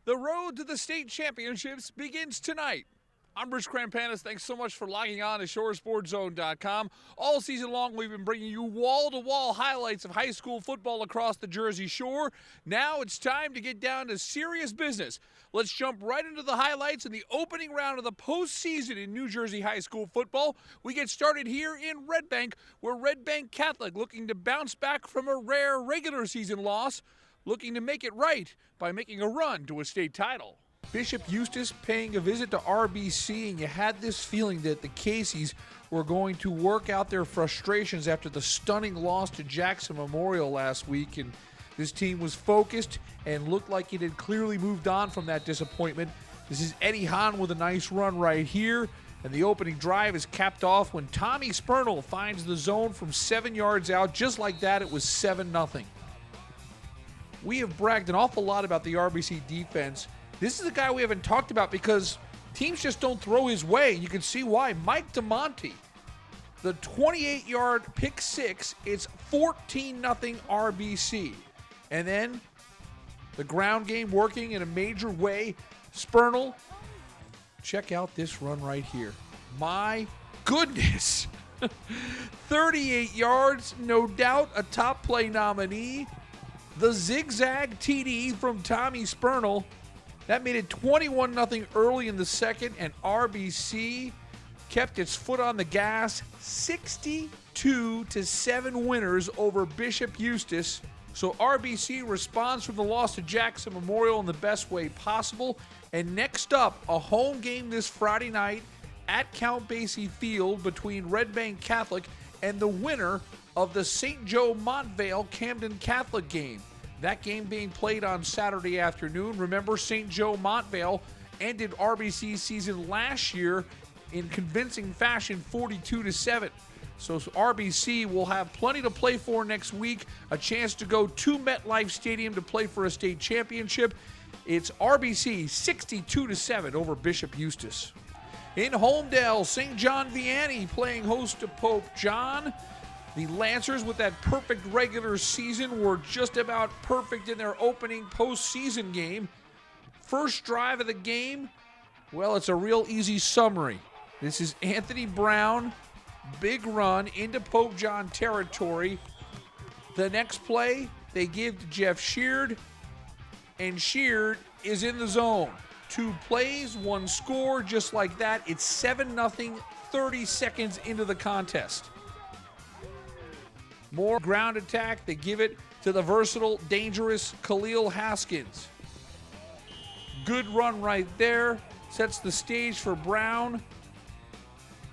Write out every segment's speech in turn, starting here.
The road to the state championships begins tonight. I'm Bruce Crampanis. Thanks so much for logging on to ShoreSportsZone.com. All season long, we've been bringing you wall-to-wall highlights of high school football across the Jersey Shore. Now it's time to get down to serious business. Let's jump right into the highlights in the opening round of the postseason in New Jersey high school football. We get started here in Red Bank, where Red Bank Catholic, looking to bounce back from a rare regular season loss, looking to make it right by making a run to a state title. Bishop Eustace paying a visit to RBC, and you had this feeling that the Caseys were going to work out their frustrations after the stunning loss to Jackson Memorial last week, and this team was focused and looked like it had clearly moved on from that disappointment. This is Eddie Hahn with a nice run right here, and the opening drive is capped off when Tommy Spurnell finds the zone from 7 yards out. Just like that, it was 7-0. We have bragged an awful lot about the RBC defense. This is a guy we haven't talked about because teams just don't throw his way. You can see why. Mike DeMonte, the 28-yard pick six, it's 14-0 RBC. And then the ground game working in a major way. Spurnell, check out this run right here. My goodness. 38 yards, no doubt a top play nominee. The zigzag TD from Tommy Spurnell. That made it 21-0 early in the second, and RBC kept its foot on the gas. 62-7 winners over Bishop Eustace. So RBC responds from the loss to Jackson Memorial in the best way possible. And next up, a home game this Friday night at Count Basie Field between Red Bank Catholic and the winner of the St. Joe Montvale Camden Catholic game. That game being played on Saturday afternoon. Remember, St. Joe Montvale ended RBC's season last year in convincing fashion, 42-7. So RBC will have plenty to play for next week, a chance to go to MetLife Stadium to play for a state championship. It's RBC 62-7 over Bishop Eustace. In Homedale, St. John Vianney playing host to Pope John. The Lancers, with that perfect regular season, were just about perfect in their opening postseason game. First drive of the game, well, it's a real easy summary. This is Anthony Brown, big run into Pope John territory. The next play, they give to Jeff Sheard, and Sheard is in the zone. 2 plays, 1 score, just like that. It's 7-0, 30 seconds into the contest. More ground attack. They give it to the versatile, dangerous Khalil Haskins. Good run right there. Sets the stage for Brown.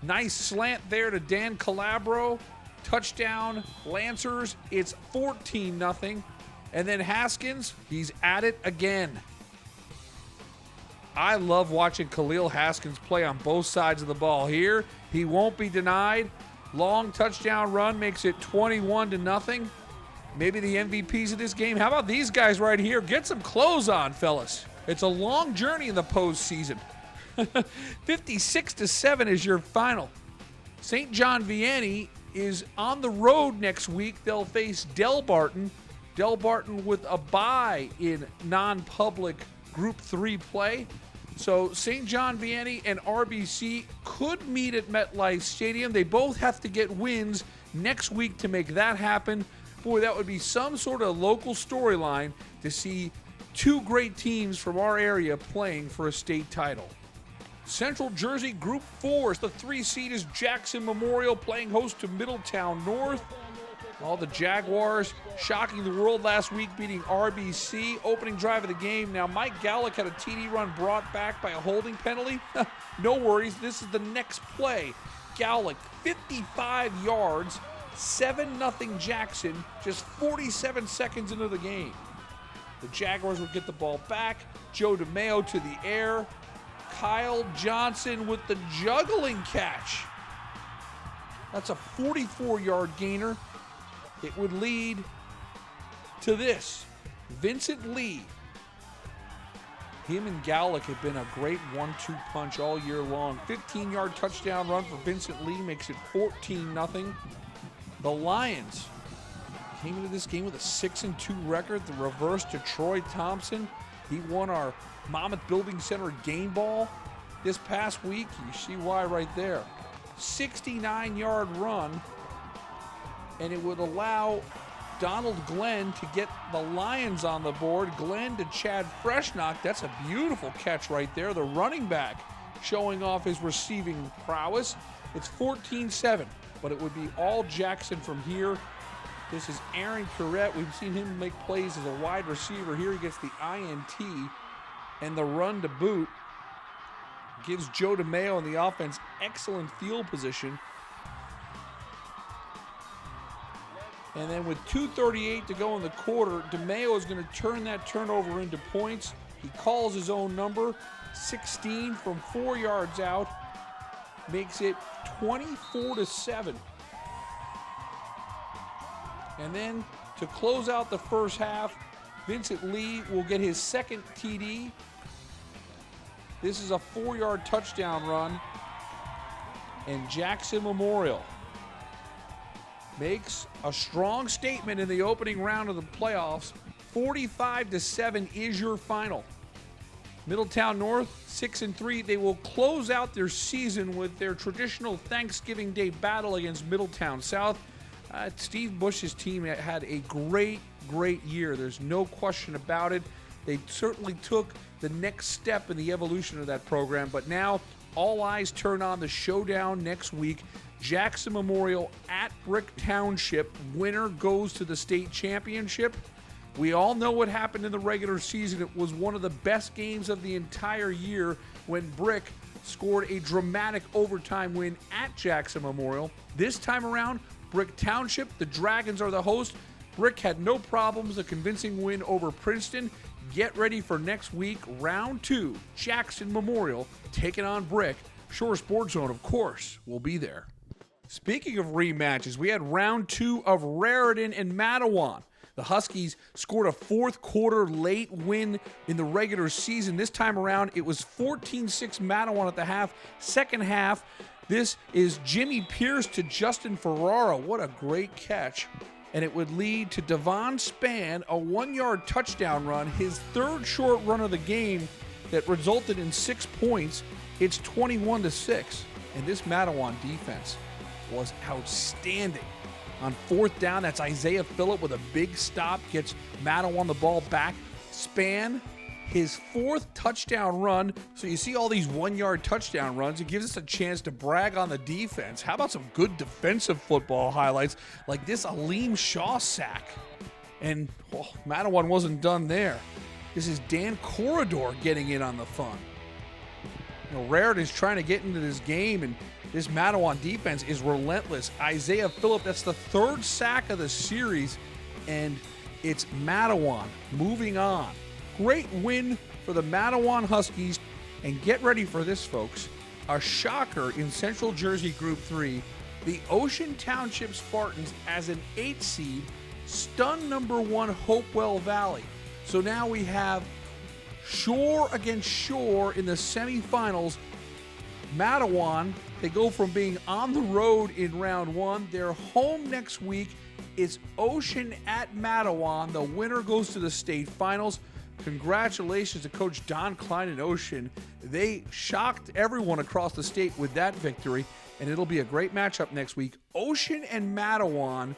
Nice slant there to Dan Calabro. Touchdown, Lancers. It's 14-0. And then Haskins, he's at it again. I love watching Khalil Haskins play on both sides of the ball here. He won't be denied. Long touchdown run makes it 21-0. Maybe the MVPs of this game. How about these guys right here? Get some clothes on, fellas. It's a long journey in the postseason. 56-7 is your final. St. John Vianney is on the road next week. They'll face Delbarton. Delbarton with a bye in non-public Group 3 play. So St. John Vianney and RBC could meet at MetLife Stadium. They both have to get wins next week to make that happen. Boy, that would be some sort of local storyline to see 2 great teams from our area playing for a state title. Central Jersey Group 4, the 3 seed is Jackson Memorial playing host to Middletown North. All the Jaguars shocking the world last week, beating RBC. Opening drive of the game. Now, Mike Gallick had a TD run brought back by a holding penalty. No worries. This is the next play. Gallick, 55 yards, 7-0 Jackson, just 47 seconds into the game. The Jaguars would get the ball back. Joe DeMeo to the air. Kyle Johnson with the juggling catch. That's a 44-yard gainer. It would lead to this. Vincent Lee. Him and Gallick have been a great 1-2 punch all year long. 15-yard touchdown run for Vincent Lee makes it 14-0. The Lions came into this game with a 6-2 record. The reverse to Troy Thompson. He won our Monmouth Building Center game ball this past week. You see why right there. 69-yard run, and it would allow Donald Glenn to get the Lions on the board. Glenn to Chad Freshnock. That's a beautiful catch right there. The running back showing off his receiving prowess. It's 14-7, but it would be all Jackson from here. This is Aaron Curette. We've seen him make plays as a wide receiver. Here he gets the INT and the run to boot. Gives Joe DeMeo and the offense excellent field position. And then with 2:38 to go in the quarter, DeMeo is going to turn that turnover into points. He calls his own number, 16 from 4 yards out, makes it 24-7. And then to close out the first half, Vincent Lee will get his second TD. This is a 4-yard touchdown run. And Jackson Memorial makes a strong statement in the opening round of the playoffs. 45-7 is your final. Middletown North, 6-3. They will close out their season with their traditional Thanksgiving Day battle against Middletown South. Steve Bush's team had a great year. There's no question about it. They certainly took the next step in the evolution of that program, but now all eyes turn on the showdown next week. Jackson Memorial at Brick Township. Winner goes to the state championship. We all know what happened in the regular season. It was one of the best games of the entire year when Brick scored a dramatic overtime win at Jackson Memorial. This time around, Brick Township, the Dragons are the host. Brick had no problems, a convincing win over Princeton. Get ready for next week, round 2, Jackson Memorial taking on Brick. Shore Sports Zone, of course, will be there. Speaking of rematches, we had round 2 of Raritan and Matawan. The Huskies scored a fourth quarter late win in the regular season. This time around, it was 14-6 Matawan at the half. Second half, this is Jimmy Pierce to Justin Ferrara. What a great catch. And it would lead to Devon Spann, a 1-yard touchdown run, his third short run of the game that resulted in 6 points. It's 21-6. And this Matawan defense was outstanding. On fourth down, that's Isaiah Phillip with a big stop, gets Matawan the ball back. Spann, his fourth touchdown run. So you see all these 1-yard touchdown runs. It gives us a chance to brag on the defense. How about some good defensive football highlights like this Aleem Shaw sack? And Matawan wasn't done there. This is Dan Corridor getting in on the fun. Raritan's trying to get into this game, and this Matawan defense is relentless. Isaiah Phillip, that's the third sack of the series, and it's Matawan moving on. Great win for the Matawan Huskies, and get ready for this, folks. A shocker in Central Jersey Group 3. The Ocean Township Spartans, as an 8 seed, stun number 1 Hopewell Valley. So now we have Shore against Shore in the semifinals. Matawan, they go from being on the road in round 1. They're home next week. It's Ocean at Matawan. The winner goes to the state finals. Congratulations to Coach Don Klein and Ocean. They shocked everyone across the state with that victory, and it'll be a great matchup next week. Ocean and Matawan.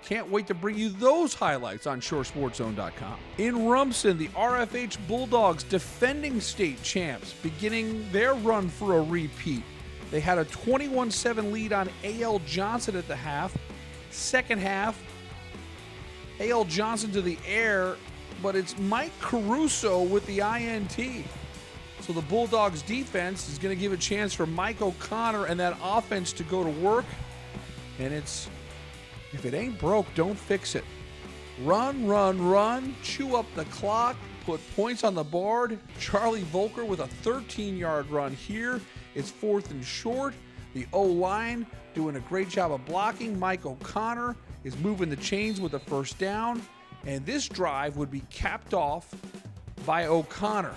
Can't wait to bring you those highlights on ShoreSportsZone.com. In Rumson, the RFH Bulldogs, defending state champs, beginning their run for a repeat. They had a 21-7 lead on A.L. Johnson at the half. Second half, A.L. Johnson to the air, but it's Mike Caruso with the INT. So the Bulldogs defense is going to give a chance for Mike O'Connor and that offense to go to work. And it's, if it ain't broke, don't fix it. Run, run, run, chew up the clock, put points on the board. Charlie Volker with a 13-yard run here. It's 4th and short. The O-line doing a great job of blocking. Mike O'Connor is moving the chains with a first down. And this drive would be capped off by O'Connor.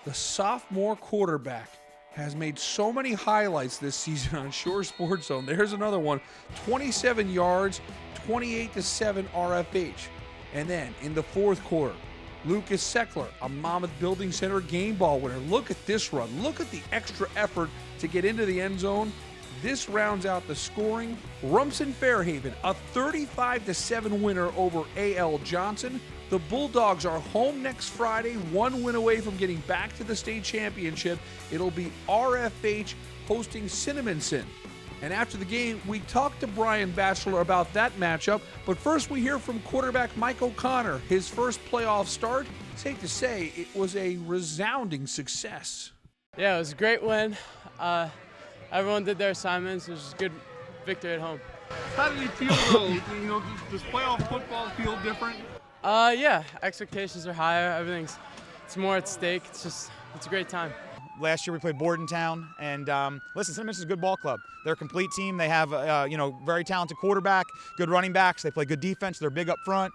The sophomore quarterback has made so many highlights this season on Shore Sports Zone. There's another one. 27 yards, 28-7 RFH. And then in the fourth quarter, Lucas Seckler, a Monmouth Building Center game ball winner. Look at this run. Look at the extra effort to get into the end zone. This rounds out the scoring. Rumson-Fair, a 35-7 winner over A.L. Johnson. The Bulldogs are home next Friday, one win away from getting back to the state championship. It'll be RFH hosting Cinnaminson. And after the game, we talked to Brian Batchelor about that matchup. But first, we hear from quarterback Mike O'Connor. His first playoff start, safe to say, it was a resounding success. Yeah, it was a great win. Everyone did their assignments. It was a good victory at home. How did you feel, though? Does playoff football feel different? Yeah, expectations are higher. It's more at stake. It's a great time. Last year we played Bordentown, and listen, Cinnaminson is a good ball club. They're a complete team. They have very talented quarterback, good running backs. They play good defense. They're big up front.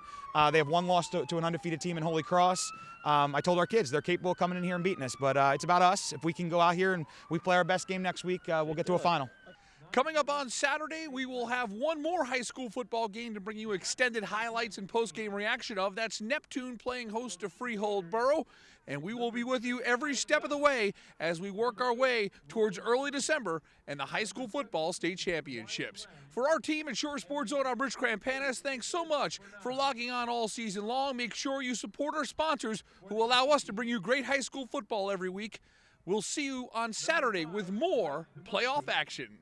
They have one loss to an undefeated team in Holy Cross. I told our kids they're capable of coming in here and beating us, but it's about us. If we can go out here and we play our best game next week, we'll get to a final. Coming up on Saturday, we will have one more high school football game to bring you extended highlights and post-game reaction of. That's Neptune playing host to Freehold Borough. And we will be with you every step of the way as we work our way towards early December and the high school football state championships. For our team at Shore Sports Zone, I'm Rich Krampanis. Thanks so much for logging on all season long. Make sure you support our sponsors who allow us to bring you great high school football every week. We'll see you on Saturday with more playoff action.